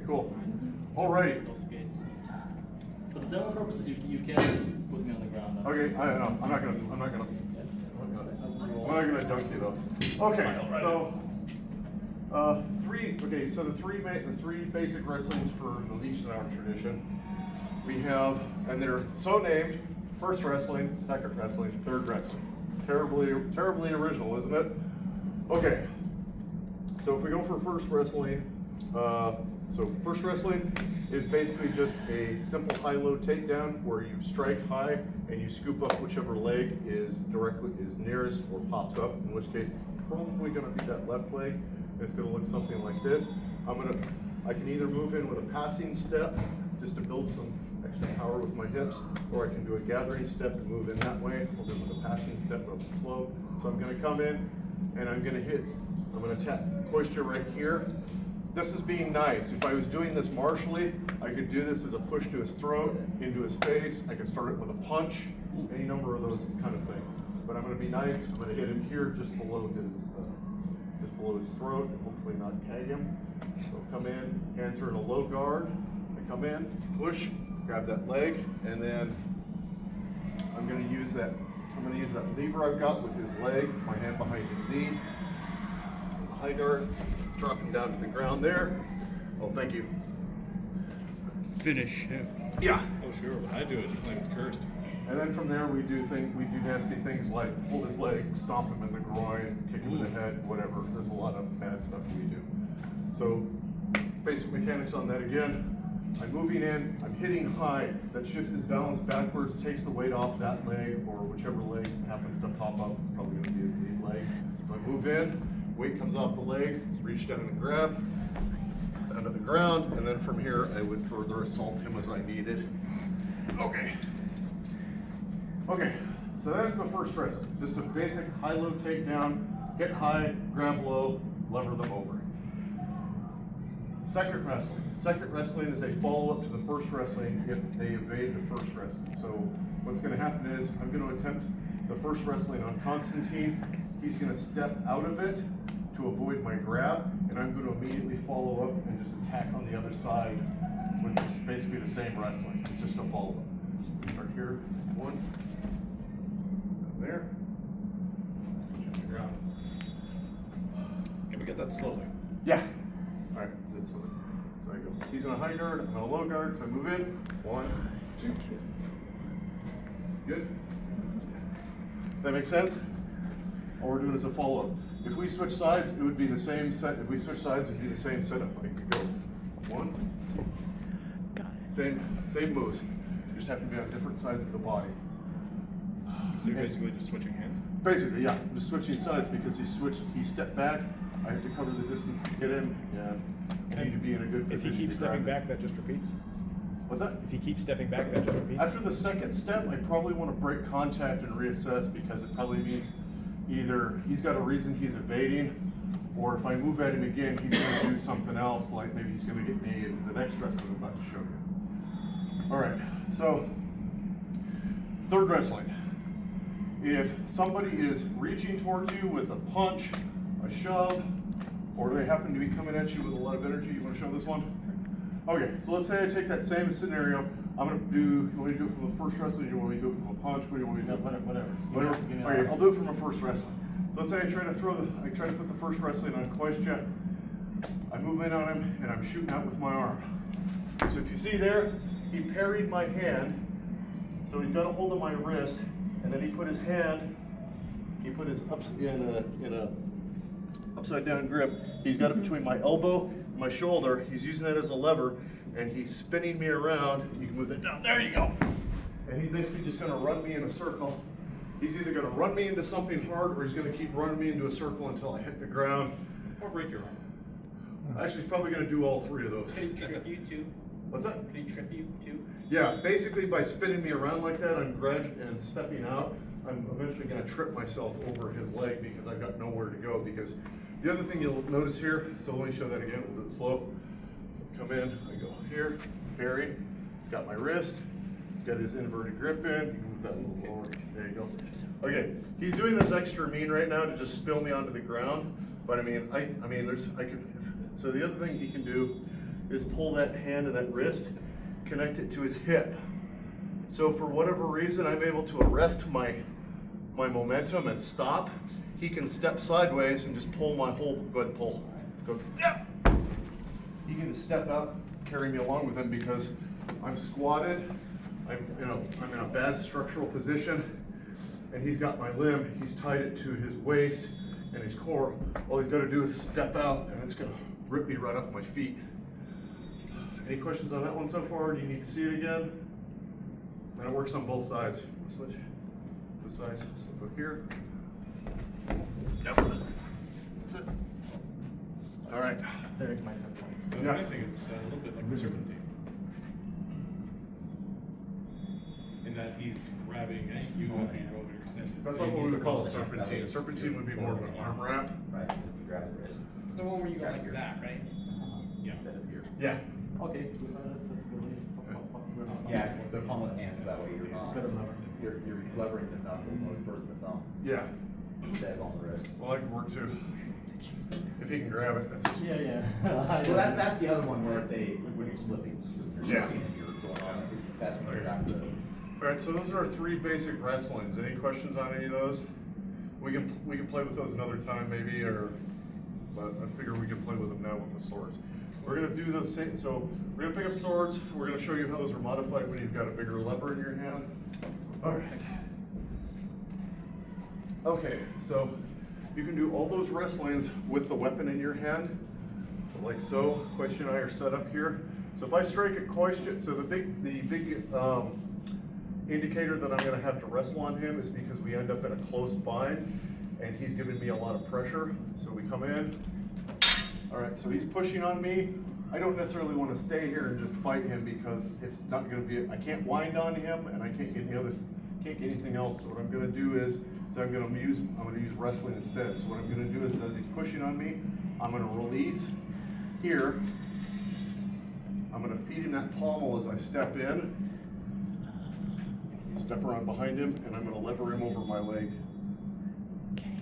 Cool. Alrighty. No skates. For the demo purposes, you can put me on the ground. Though. Okay, I know. I'm not gonna dunk you though. Okay, so the three basic wrestlings for the Legion of Our tradition. We have, and they're so named: first wrestling, second wrestling, third wrestling. Terribly original, isn't it? Okay. So if we go for first wrestling, first wrestling is basically just a simple high-low takedown where you strike high and you scoop up whichever leg is nearest or pops up. In which case, it's probably going to be that left leg. It's going to look something like this. I can either move in with a passing step just to build some extra power with my hips, or I can do a gathering step and move in that way. I'll do it with a passing step up and slow. So I'm going to come in and I'm going to tap Koisha right here. This is being nice. If I was doing this martially, I could do this as a push to his throat, into his face. I could start it with a punch, any number of those kind of things. But I'm going to be nice. I'm going to hit him here just below his throat, hopefully not tag him. So come in, hands are in a low guard. I come in, push, grab that leg, and then I'm going to use that lever I've got with his leg, my hand behind his knee. High guard, dropping down to the ground there. Oh, thank you. Finish him. Yeah. Oh, sure. When I do it, like it's cursed. And then from there, we do nasty things like hold his leg, stomp him in the groin, kick him in the head, whatever. There's a lot of bad stuff we do. So, basic mechanics on that again. I'm moving in, I'm hitting high. That shifts his balance backwards, takes the weight off that leg or whichever leg happens to pop up. It's probably going to be his lead leg. So I move in. Weight comes off the leg, reach down and grab, down to the ground, and then from here I would further assault him as I needed. Okay, so that's the first wrestling. Just a basic high-low takedown, hit high, grab low, lever them over. Second wrestling. Second wrestling is a follow-up to the first wrestling if they evade the first wrestling. So what's going to happen is I'm going to attempt the first wrestling on Constantine. He's going to step out of it to avoid my grab, and I'm going to immediately follow up and just attack on the other side with basically the same wrestling. It's just a follow-up. Start here, one, there, on the ground. Can we get that slowly? Yeah. All right. So I go. He's in a high guard. I'm in a low guard. So I move in. 1, 2. Good. Does that make sense? All we're doing is a follow-up. If we switch sides, it would be the same set. If we switch sides, it would be the same setup. I could go 1. Got it. Same moves. You just have to be on different sides of the body. So you're basically just switching hands? Basically, yeah. I'm just switching sides because he stepped back. I have to cover the distance to get in, and I need to be in a good position. If he keeps stepping back, that just repeats? What's that? If he keeps stepping back, that just repeats? After the second step, I probably want to break contact and reassess because it probably means either he's got a reason he's evading, or if I move at him again, he's going to do something else, like maybe he's going to get me in the next wrestling I'm about to show you. All right, so third wrestling. If somebody is reaching towards you with a punch, a shove, or they happen to be coming at you with a lot of energy, you want to show this one? Okay, so let's say I take that same scenario. I'm going to do, you want me to do it from the first wrestling, or you want me to do it from a punch? What do you want me to do? Whatever. Okay, I'll do it from a first wrestling. So let's say I try to put the first wrestling on Koisha. I move in on him, and I'm shooting out with my arm. So if you see there, he parried my hand, so he's got a hold of my wrist, and then he put his in a upside down grip. He's got it between my elbow and my shoulder. He's using that as a lever, and he's spinning me around. You can move that down. There you go. And he's basically just going to run me in a circle. He's either going to run me into something hard, or he's going to keep running me into a circle until I hit the ground. Or break your arm. Actually, he's probably going to do all three of those. Can he trip you too? What's that? Can he trip you too? Yeah, basically by spinning me around like that, I'm and stepping out, I'm eventually going to trip myself over his leg because I've got nowhere to go. Because the other thing you'll notice here, so let me show that again, we'll do it slow. So come in, I go here, parry, he's got my wrist, he's got his inverted grip in, you can move that a little lower, there you go. Okay, he's doing this extra mean right now to just spill me onto the ground, but so the other thing he can do is pull that hand and that wrist, connect it to his hip. So for whatever reason, I'm able to arrest my momentum and stop. He can step sideways and just pull my whole, go ahead and pull. Go, yeah. He can just step out, carry me along with him because I'm squatted, I'm in a bad structural position, and he's got my limb, he's tied it to his waist and his core. All he's gotta do is step out and it's gonna rip me right off my feet. Any questions on that one so far? Do you need to see it again? And it works on both sides. Switch. Both sides. So go here. Yep. That's it. All right. Derek might have So Yeah. I think it's a little bit like the serpentine. In that he's grabbing at you and you're overextended. That's not what we would call a serpentine. A serpentine would be more of an arm wrap. Right, if you grab the wrist. It's the one where you go like that, right? Yeah. Instead of here. Yeah. Okay. Yeah, the palm of the hand, so that way you're not, you're levering the knuckle versus the thumb, Yeah. instead on the wrist. Well, I can work too. If he can grab it, that's. Yeah, yeah. Well, that's the other one where if when you're slipping, you're Yeah. slipping and you're going on, that's when you're at the. All right, so those are our 3 basic wrestlings. Any questions on any of those? We can play with those another time maybe, but I figure we can play with them now with the swords. We're gonna do the same, so we're gonna pick up swords. We're gonna show you how those are modified when you've got a bigger lever in your hand. All right. Okay, so you can do all those wrestlings with the weapon in your hand, like so. Question and I are set up here. So if I strike at question, so the big indicator that I'm going to have to wrestle on him is because we end up in a close bind, and he's giving me a lot of pressure. So we come in. All right, so he's pushing on me. I don't necessarily want to stay here and just fight him because it's not going to be. I can't wind on him, and I can't get anything else. So what I'm going to do is, I'm going to use wrestling instead. So what I'm going to do is, as he's pushing on me, I'm going to release here. I'm going to feed him that pommel as I step in. Step around behind him, and I'm going to lever him over my leg.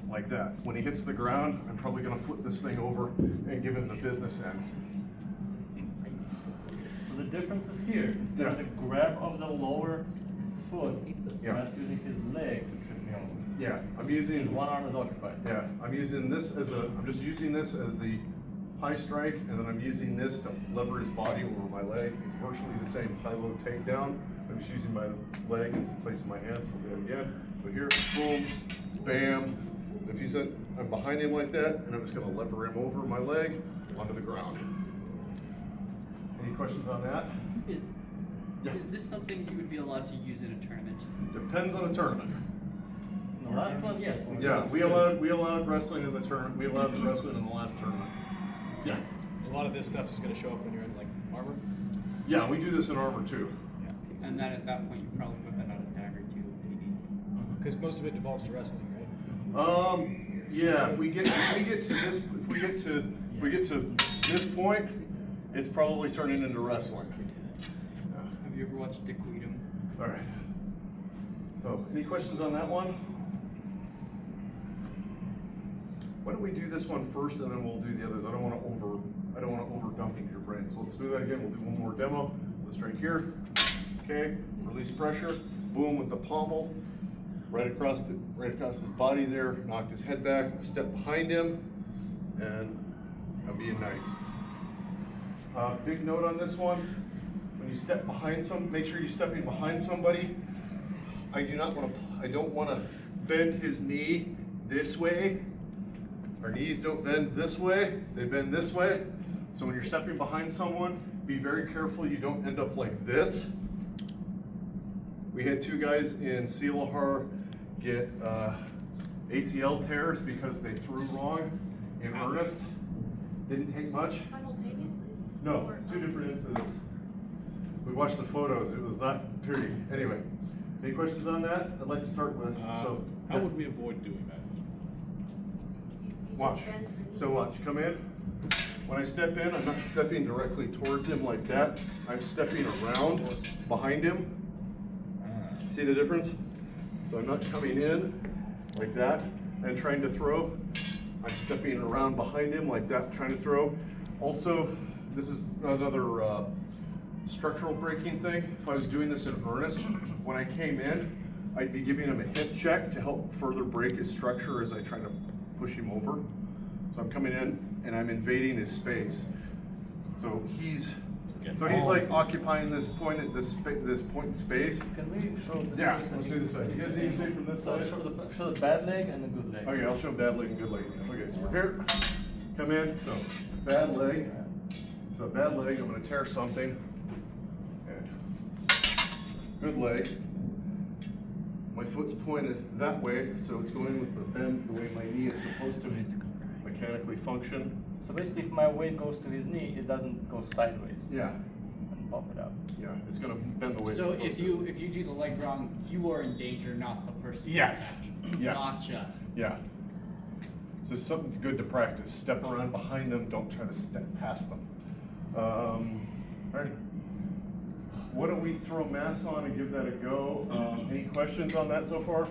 Like that. When he hits the ground, I'm probably going to flip this thing over and give him the business end. So the difference is here. Instead of the grab of the lower foot, Matt's using his leg to trip me over. Yeah, I'm His using. one arm is occupied. Yeah, I'm using this as I'm just using this as the high strike, and then I'm using this to lever his body over my leg. It's virtually the same high-low takedown. I'm just using my leg in place of my hands. We'll do it again. So here, boom, bam. If he's I'm behind him like that, and I'm just going to lever him over my leg onto the ground. Any questions on that? Yeah. Is this something you would be allowed to use in a tournament? Depends on the tournament. The last one, yes. Yeah, we allowed wrestling in the tournament. We allowed the wrestling in the last tournament. Yeah. A lot of this stuff is going to show up when you're in like armor. Yeah, we do this in armor too. And then at that point, you probably put that on a dagger too, if you need. Because most of it devolves to wrestling, right? Yeah. If we get to this point, it's probably turning into wrestling. Have you ever watched Dick Weedham? All right. So, any questions on that one? Why don't we do this one first, and then we'll do the others. I don't want to over dump into your brain. So let's do that again. We'll do one more demo. Let's strike here. Okay. Release pressure. Boom with the pommel. Right across his body there. Knocked his head back. Step behind him, and I'm being nice. Big note on this one. When you step behind make sure you're stepping behind somebody. I don't want to bend his knee this way. Our knees don't bend this way, they bend this way. So when you're stepping behind someone, be very careful you don't end up like this. We had 2 guys in Seelahar get ACL tears because they threw wrong in earnest. Didn't take much. Simultaneously? No, Or- 2 different incidents. We watched the photos, it was not pretty. Anyway, any questions on that? I'd like to start with, How would we avoid doing that? Watch. So watch, come in. When I step in, I'm not stepping directly towards him like that. I'm stepping around behind him. See the difference? So I'm not coming in like that and trying to throw. I'm stepping around behind him like that, trying to throw. Also, this is another structural braking thing. If I was doing this in earnest, when I came in, I'd be giving him a hip check to help further break his structure as I try to push him over. So I'm coming in and I'm invading his space. So he's like occupying this point at this point in space. Can we show this? Yeah, let's do this side. You guys need to see from this So side? show the bad leg and the good leg. Okay, I'll show bad leg and good leg. Okay, so we're here. Come in. So bad leg. So bad leg. I'm going to tear something. And good leg. My foot's pointed that way, so it's going with the bend the way my knee is supposed to mechanically function. So basically, if my weight goes to his knee, it doesn't go sideways Yeah, and pop it up. yeah. It's going to bend the way it's So supposed if to. you do the leg wrong, you are in danger, not the person. you're Yes. attacking. Yes. Gotcha. Yeah. So it's something good to practice. Step around behind them. Don't try to step past them. All right. Why don't we throw mass on and give that a go? Any questions on that so far?